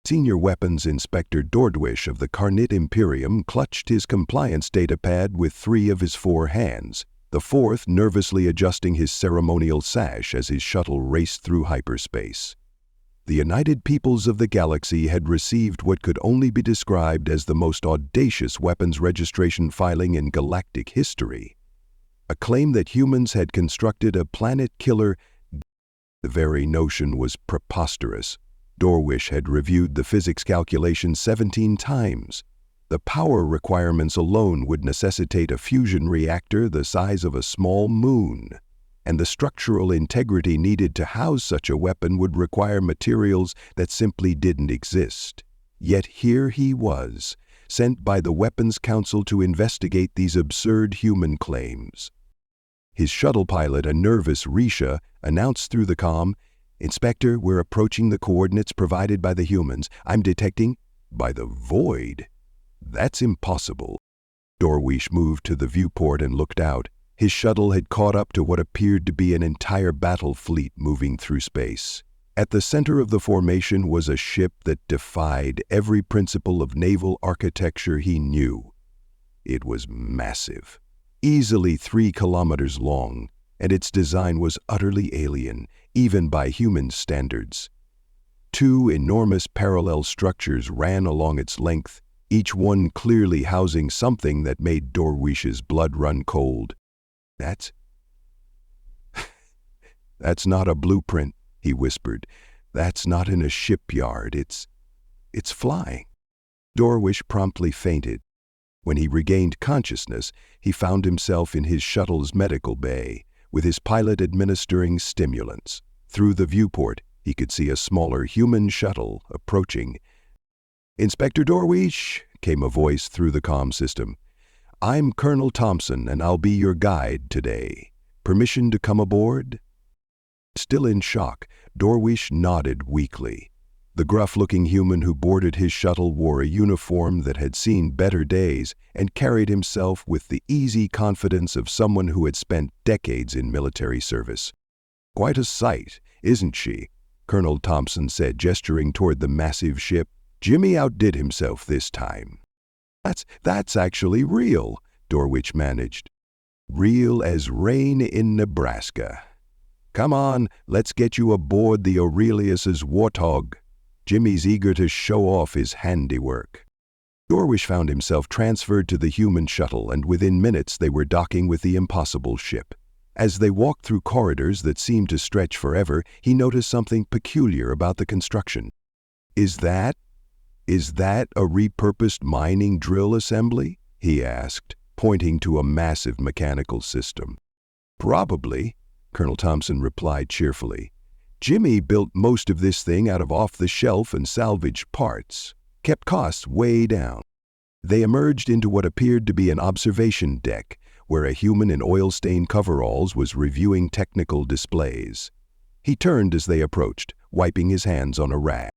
Senior Weapons Inspector Dordwish of the Carnit Imperium clutched his compliance datapad with 3 of his 4 hands, the 4th nervously adjusting his ceremonial sash as his shuttle raced through hyperspace. The United Peoples of the Galaxy had received what could only be described as the most audacious weapons registration filing in galactic history. A claim that humans had constructed a planet killer. The very notion was preposterous. Dordwish had reviewed the physics calculations 17 times. The power requirements alone would necessitate a fusion reactor the size of a small moon, and the structural integrity needed to house such a weapon would require materials that simply didn't exist. Yet here he was, sent by the Weapons Council to investigate these absurd human claims. His shuttle pilot, a nervous Risha, announced through the comm, "Inspector, we're approaching the coordinates provided by the humans. I'm detecting—" "By the void? That's impossible." Dordwish moved to the viewport and looked out. His shuttle had caught up to what appeared to be an entire battle fleet moving through space. At the center of the formation was a ship that defied every principle of naval architecture he knew. It was massive, easily 3 kilometers long, and its design was utterly alien, even by human standards. 2 enormous parallel structures ran along its length, each one clearly housing something that made Dordwish's blood run cold. That's not a blueprint," he whispered. "That's not in a shipyard. It's flying." Dordwish promptly fainted. When he regained consciousness, he found himself in his shuttle's medical bay, with his pilot administering stimulants. Through the viewport, he could see a smaller human shuttle approaching. "Inspector Dordwish," came a voice through the comm system. "I'm Colonel Thompson, and I'll be your guide today. Permission to come aboard?" Still in shock, Dordwish nodded weakly. The gruff-looking human who boarded his shuttle wore a uniform that had seen better days and carried himself with the easy confidence of someone who had spent decades in military service. "Quite a sight, isn't she?" Colonel Thompson said, gesturing toward the massive ship. "Jimmy outdid himself this time." That's actually real," Dordwish managed. "Real as rain in Nebraska. Come on, let's get you aboard the Aurelius's Warthog. Jimmy's eager to show off his handiwork." Dordwish found himself transferred to the human shuttle, and within minutes they were docking with the impossible ship. As they walked through corridors that seemed to stretch forever, he noticed something peculiar about the construction. Is that a repurposed mining drill assembly?" he asked, pointing to a massive mechanical system. "Probably," Colonel Thompson replied cheerfully. "Jimmy built most of this thing out of off-the-shelf and salvaged parts, kept costs way down." They emerged into what appeared to be an observation deck, where a human in oil-stained coveralls was reviewing technical displays. He turned as they approached, wiping his hands on a rag.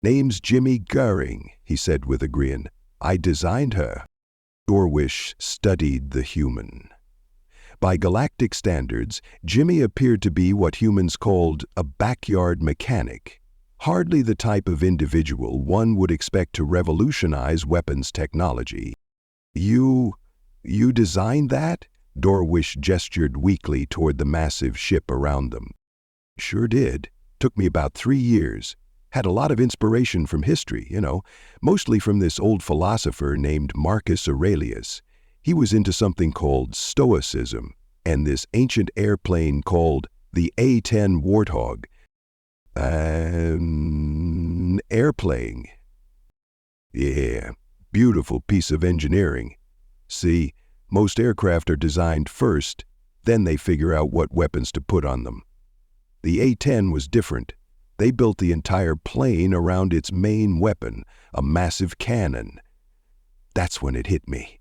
"Name's Jimmy Goering," he said with a grin. "I designed her." Dordwish studied the human. By galactic standards, Jimmy appeared to be what humans called a backyard mechanic, hardly the type of individual one would expect to revolutionize weapons technology. You designed that?" Dordwish gestured weakly toward the massive ship around them. "Sure did. Took me about 3 years. Had a lot of inspiration from history, mostly from this old philosopher named Marcus Aurelius. He was into something called Stoicism, and this ancient airplane called the A-10 Warthog. Airplane. Yeah, beautiful piece of engineering. See, most aircraft are designed first, then they figure out what weapons to put on them. The A-10 was different. They built the entire plane around its main weapon, a massive cannon. That's when it hit me."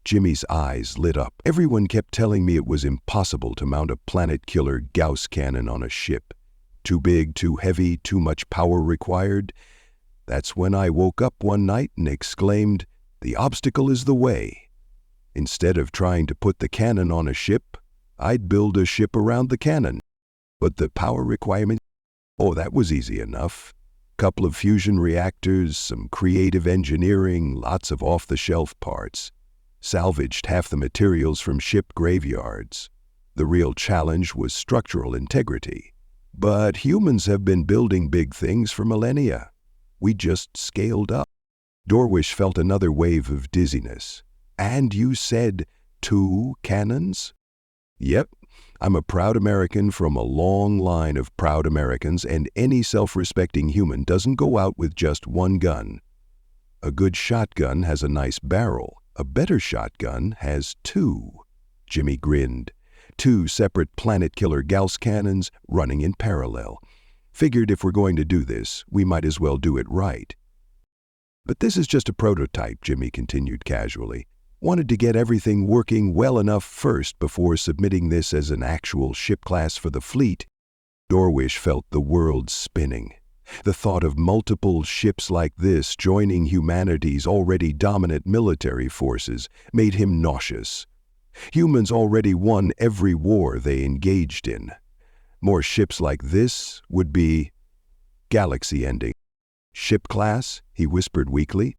Jimmy's eyes lit up. "Everyone kept telling me it was impossible to mount a planet-killer Gauss cannon on a ship. Too big, too heavy, too much power required. That's when I woke up one night and exclaimed, 'The obstacle is the way.' Instead of trying to put the cannon on a ship, I'd build a ship around the cannon. But the power requirement, that was easy enough. Couple of fusion reactors, some creative engineering, lots of off-the-shelf parts. Salvaged half the materials from ship graveyards. The real challenge was structural integrity. But humans have been building big things for millennia. We just scaled up. Dorwish felt another wave of dizziness. And you said 2 cannons? Yep. I'm a proud American from a long line of proud Americans, and any self-respecting human doesn't go out with just 1 gun. A good shotgun has a nice barrel. A better shotgun has 2. Jimmy grinned. 2 separate planet-killer Gauss cannons running in parallel. Figured if we're going to do this, we might as well do it right. But this is just a prototype, Jimmy continued casually. Wanted to get everything working well enough first before submitting this as an actual ship class for the fleet. Dorwish felt the world spinning. The thought of multiple ships like this joining humanity's already dominant military forces made him nauseous. Humans already won every war they engaged in. More ships like this would be galaxy-ending. Ship class? He whispered weakly.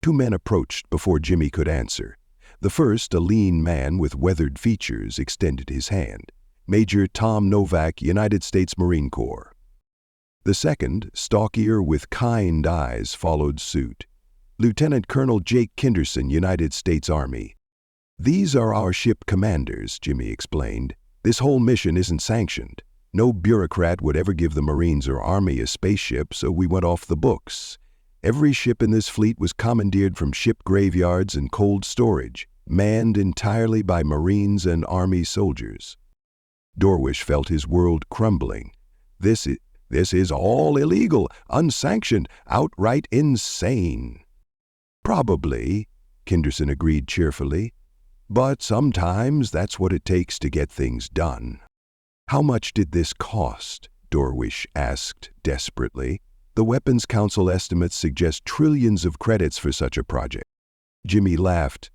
2 men approached before Jimmy could answer. The first, a lean man with weathered features, extended his hand. Major Tom Novak, United States Marine Corps. The second, stockier with kind eyes, followed suit. Lieutenant Colonel Jake Kinderson, United States Army. These are our ship commanders, Jimmy explained. This whole mission isn't sanctioned. No bureaucrat would ever give the Marines or Army a spaceship, so we went off the books. Every ship in this fleet was commandeered from ship graveyards and cold storage, manned entirely by Marines and Army soldiers. Dorwish felt his world crumbling. This is all illegal, unsanctioned, outright insane. Probably, Kinderson agreed cheerfully. But sometimes that's what it takes to get things done. How much did this cost? Dorwish asked desperately. The Weapons Council estimates suggest trillions of credits for such a project. Jimmy laughed.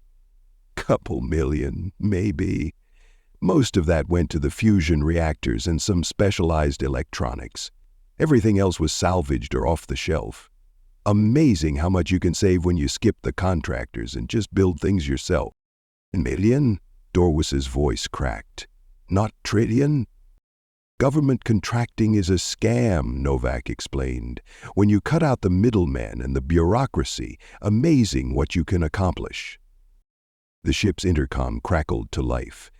Couple million, maybe. Most of that went to the fusion reactors and some specialized electronics. Everything else was salvaged or off the shelf. Amazing how much you can save when you skip the contractors and just build things yourself. Million? Dorwish's voice cracked. Not trillion? Government contracting is a scam, Novak explained. When you cut out the middlemen and the bureaucracy, amazing what you can accomplish. The ship's intercom crackled to life.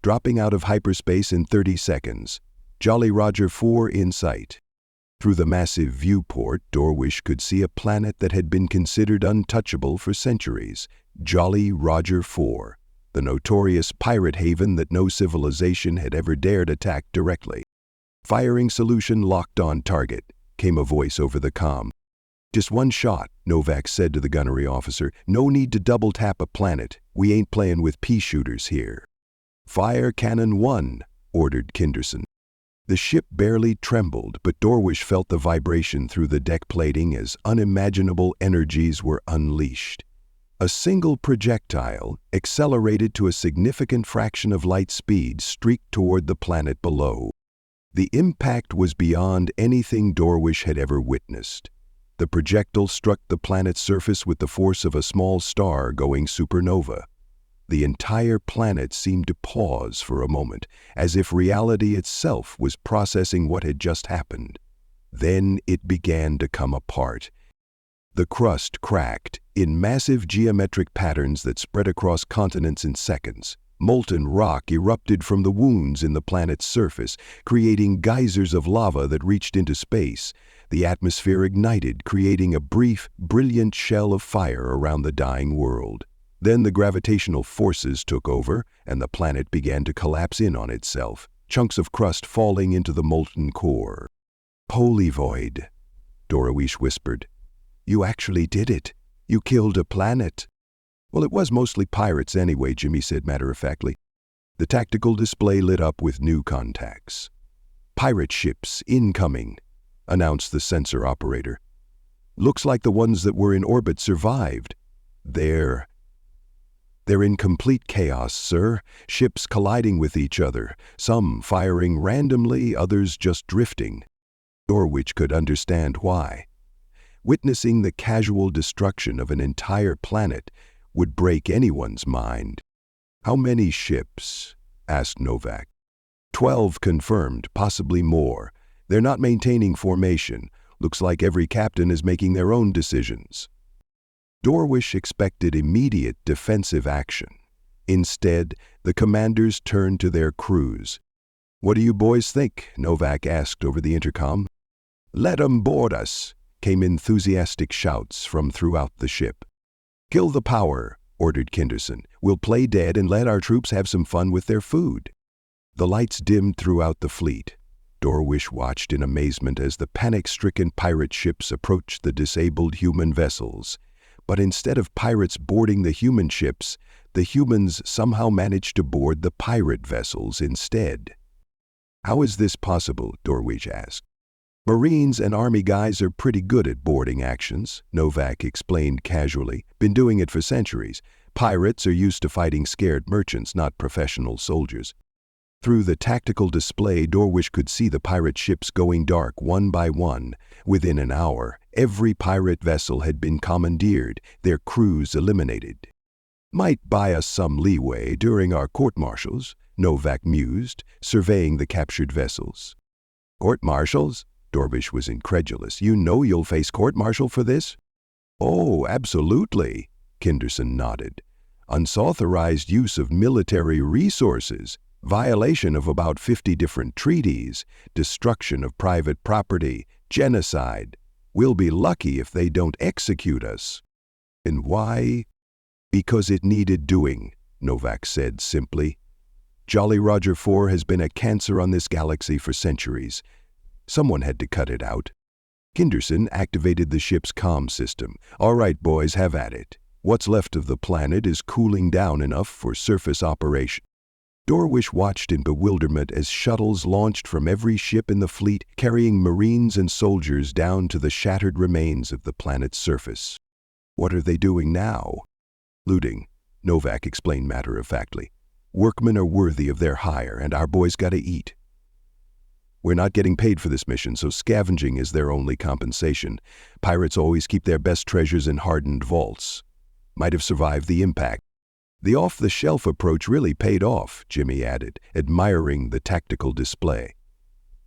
Dropping out of hyperspace in 30 seconds. Jolly Roger 4 in sight. Through the massive viewport, Dorwish could see a planet that had been considered untouchable for centuries. Jolly Roger 4, the notorious pirate haven that no civilization had ever dared attack directly. Firing solution locked on target, came a voice over the comm. Just 1 shot, Novak said to the gunnery officer. No need to double tap a planet. We ain't playing with pea shooters here. Fire cannon 1, ordered Kinderson. The ship barely trembled, but Dorwish felt the vibration through the deck plating as unimaginable energies were unleashed. A single projectile, accelerated to a significant fraction of light speed, streaked toward the planet below. The impact was beyond anything Dorwish had ever witnessed. The projectile struck the planet's surface with the force of a small star going supernova. The entire planet seemed to pause for a moment, as if reality itself was processing what had just happened. Then it began to come apart. The crust cracked in massive geometric patterns that spread across continents in seconds. Molten rock erupted from the wounds in the planet's surface, creating geysers of lava that reached into space. The atmosphere ignited, creating a brief, brilliant shell of fire around the dying world. Then the gravitational forces took over, and the planet began to collapse in on itself, chunks of crust falling into the molten core. Holy void, Dorwish whispered. You actually did it. You killed a planet. Well, it was mostly pirates anyway, Jimmy said matter-of-factly. The tactical display lit up with new contacts. Pirate ships incoming, announced the sensor operator. Looks like the ones that were in orbit survived. They're in complete chaos, sir. Ships colliding with each other, some firing randomly, others just drifting. Dorwich could understand why. Witnessing the casual destruction of an entire planet would break anyone's mind. "How many ships?" asked Novak. 12 confirmed, possibly more. They're not maintaining formation. Looks like every captain is making their own decisions. Dorwich expected immediate defensive action. Instead, the commanders turned to their crews. "What do you boys think?" Novak asked over the intercom. "Let 'em board us," came enthusiastic shouts from throughout the ship. "Kill the power," ordered Kinderson. "We'll play dead and let our troops have some fun with their food." The lights dimmed throughout the fleet. Dorwich watched in amazement as the panic-stricken pirate ships approached the disabled human vessels. But instead of pirates boarding the human ships, the humans somehow managed to board the pirate vessels instead. "How is this possible?" Dorwich asked. "Marines and Army guys are pretty good at boarding actions," Novak explained casually. "Been doing it for centuries. Pirates are used to fighting scared merchants, not professional soldiers." Through the tactical display, Dorwich could see the pirate ships going dark one by one. Within an hour, every pirate vessel had been commandeered, their crews eliminated. "Might buy us some leeway during our court-martials," Novak mused, surveying the captured vessels. "Court-martials?" Dorwich was incredulous. "You know you'll face court-martial for this?" "Oh, absolutely," Kinderson nodded. "Unauthorized use of military resources, violation of about 50 different treaties, destruction of private property, genocide. We'll be lucky if they don't execute us." "And why?" "Because it needed doing," Novak said simply. "Jolly Roger 4 has been a cancer on this galaxy for centuries. Someone had to cut it out." Kinderson activated the ship's comm system. "All right, boys, have at it. What's left of the planet is cooling down enough for surface operation." Dorwich watched in bewilderment as shuttles launched from every ship in the fleet, carrying Marines and soldiers down to the shattered remains of the planet's surface. "What are they doing now?" "Looting," Novak explained matter-of-factly. "Workmen are worthy of their hire, and our boys gotta eat. We're not getting paid for this mission, so scavenging is their only compensation. Pirates always keep their best treasures in hardened vaults. Might have survived the impact." "The off-the-shelf approach really paid off," Jimmy added, admiring the tactical display.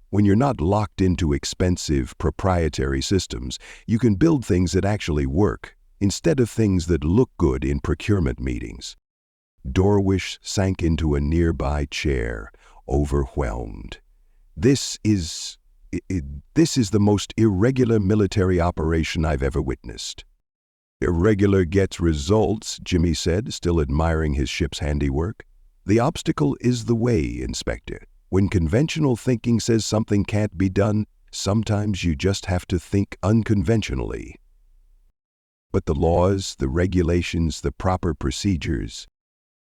"When you're not locked into expensive, proprietary systems, you can build things that actually work, instead of things that look good in procurement meetings." Dorwich sank into a nearby chair, overwhelmed. This is the most irregular military operation I've ever witnessed." "Irregular gets results," Jimmy said, still admiring his ship's handiwork. "The obstacle is the way, Inspector. When conventional thinking says something can't be done, sometimes you just have to think unconventionally." "But the laws, the regulations, the proper procedures,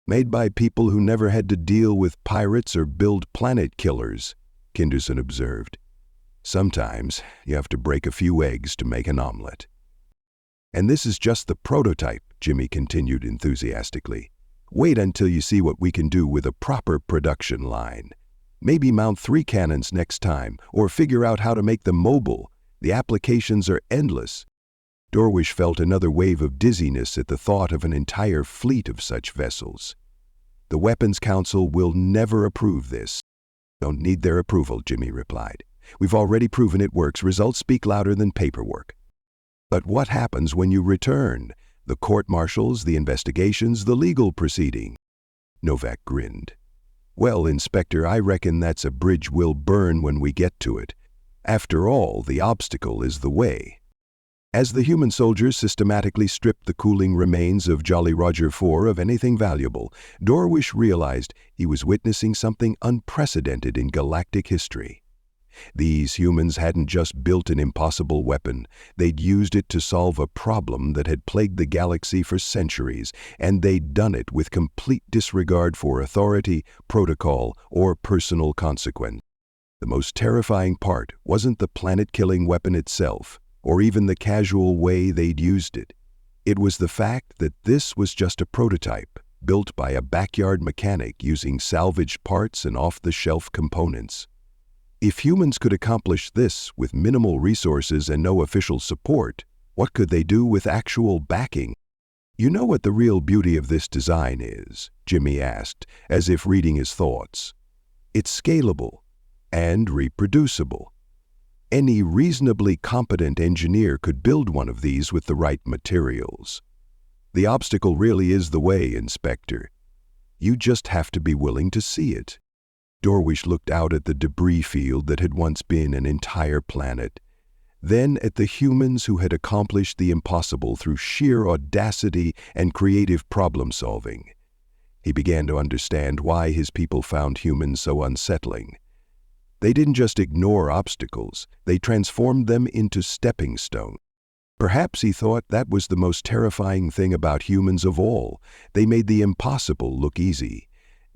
made by people who never had to deal with pirates or build planet killers," Kinderson observed. "Sometimes you have to break a few eggs to make an omelet." "And this is just the prototype," Jimmy continued enthusiastically. "Wait until you see what we can do with a proper production line. Maybe mount 3 cannons next time, or figure out how to make them mobile. The applications are endless." Dorwich felt another wave of dizziness at the thought of an entire fleet of such vessels. "The Weapons Council will never approve this." "Don't need their approval," Jimmy replied. "We've already proven it works. Results speak louder than paperwork." "But what happens when you return? The court-martials, the investigations, the legal proceeding?" Novak grinned. "Well, Inspector, I reckon that's a bridge we'll burn when we get to it. After all, the obstacle is the way." As the human soldiers systematically stripped the cooling remains of Jolly Roger 4 of anything valuable, Dorwich realized he was witnessing something unprecedented in galactic history. These humans hadn't just built an impossible weapon, they'd used it to solve a problem that had plagued the galaxy for centuries, and they'd done it with complete disregard for authority, protocol, or personal consequence. The most terrifying part wasn't the planet-killing weapon itself, or even the casual way they'd used it. It was the fact that this was just a prototype, built by a backyard mechanic using salvaged parts and off-the-shelf components. If humans could accomplish this with minimal resources and no official support, what could they do with actual backing? You know what the real beauty of this design is? Jimmy asked, as if reading his thoughts. It's scalable and reproducible. Any reasonably competent engineer could build one of these with the right materials. The obstacle really is the way, Inspector. You just have to be willing to see it. Dorwish looked out at the debris field that had once been an entire planet, then at the humans who had accomplished the impossible through sheer audacity and creative problem-solving. He began to understand why his people found humans so unsettling. They didn't just ignore obstacles, they transformed them into stepping stones. Perhaps he thought that was the most terrifying thing about humans of all. They made the impossible look easy,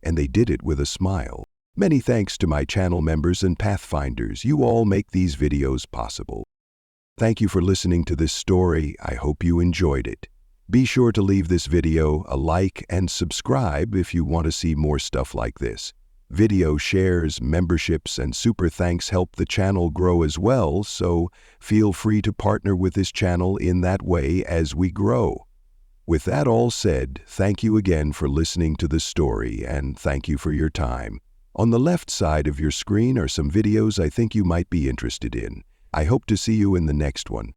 and they did it with a smile. Many thanks to my channel members and Pathfinders. You all make these videos possible. Thank you for listening to this story. I hope you enjoyed it. Be sure to leave this video a like and subscribe if you want to see more stuff like this. Video shares, memberships, and super thanks help the channel grow as well, so feel free to partner with this channel in that way as we grow. With that all said, thank you again for listening to the story, and thank you for your time. On the left side of your screen are some videos I think you might be interested in. I hope to see you in the next one.